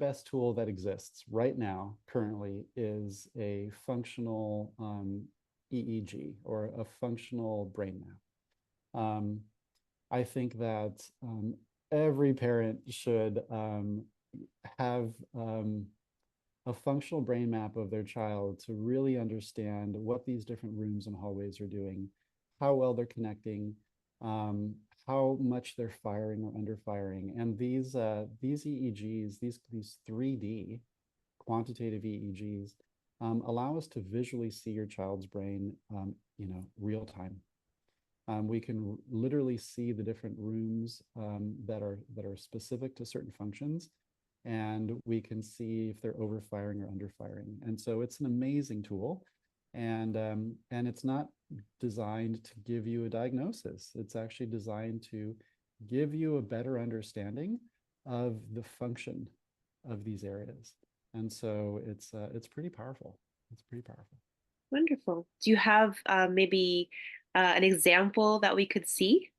best tool that exists right now, currently, is a functional EEG, or a functional brain map. I think that every parent should have a functional brain map of their child to really understand what these different rooms and hallways are doing, how well they're connecting, how much they're firing or under firing. And these EEGs, these 3D quantitative EEGs, allow us to visually see your child's brain, real time. We can literally see the different rooms that are specific to certain functions, and we can see if they're overfiring or underfiring. And so it's an amazing tool, and it's not designed to give you a diagnosis. It's actually designed to give you a better understanding of the function of these areas. And so it's pretty powerful. It's pretty powerful. Wonderful. Do you have maybe an example that we could see?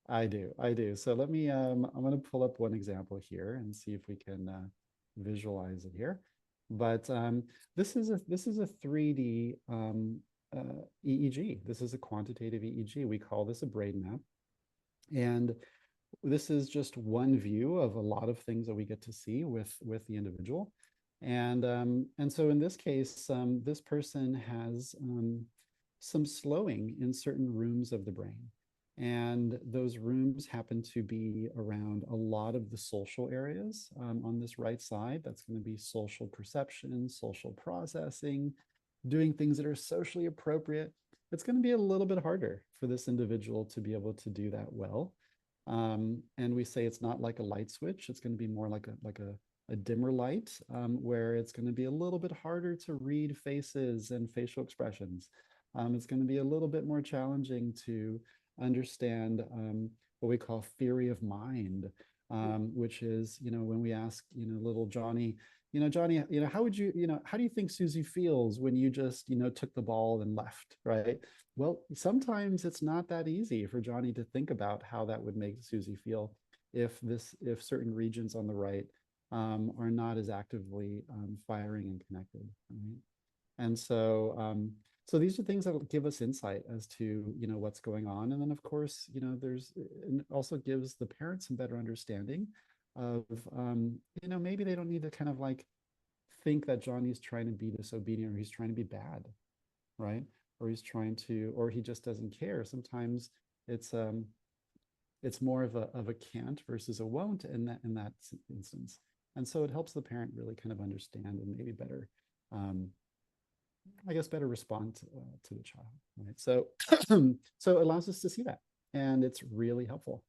I do. So let me, I'm going to pull up one example here and see if we can visualize it here. But this is a 3D EEG. This is a quantitative EEG. We call this a brain map. And this is just one view of a lot of things that we get to see with the individual. And so in this case, this person has some slowing in certain rooms of the brain. And those rooms happen to be around a lot of the social areas on this right side. That's going to be social perception, social processing, doing things that are socially appropriate. It's going to be a little bit harder for this individual to be able to do that well. And we say it's not like a light switch. It's going to be more like a dimmer light, where it's going to be a little bit harder to read faces and facial expressions. It's going to be a little bit more challenging to understand what we call theory of mind, which is, when we ask, little Johnny, Johnny, how would you, how do you think Susie feels when you just, took the ball and left, right? Well, sometimes it's not that easy for Johnny to think about how that would make Susie feel if certain regions on the right are not as actively firing and connected. Right? And so these are things that give us insight as to what's going on. And then of course, it also gives the parents some better understanding of maybe they don't need to kind of like think that Johnny's trying to be disobedient, or he's trying to be bad, right? Or he just doesn't care. Sometimes it's more of a can't versus a won't in that instance. And so it helps the parent really kind of understand and maybe better, better respond to the child, right? So, so it allows us to see that, and it's really helpful.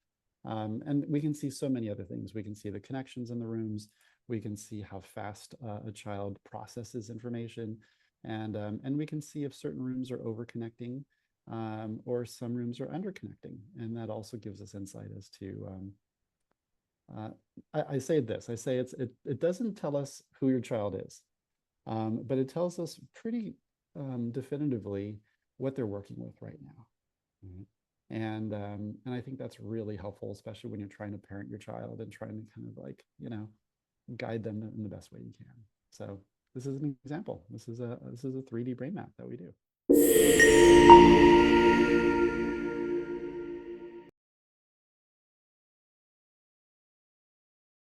And we can see so many other things. We can see the connections in the rooms. We can see how fast a child processes information, and we can see if certain rooms are over connecting, or some rooms are under connecting, and that also gives us insight as to. I say it doesn't tell us who your child is. But it tells us pretty definitively what they're working with right now. Right? And I think that's really helpful, especially when you're trying to parent your child and trying to kind of like, guide them in the best way you can. So this is an example. This is a 3D brain map that we do.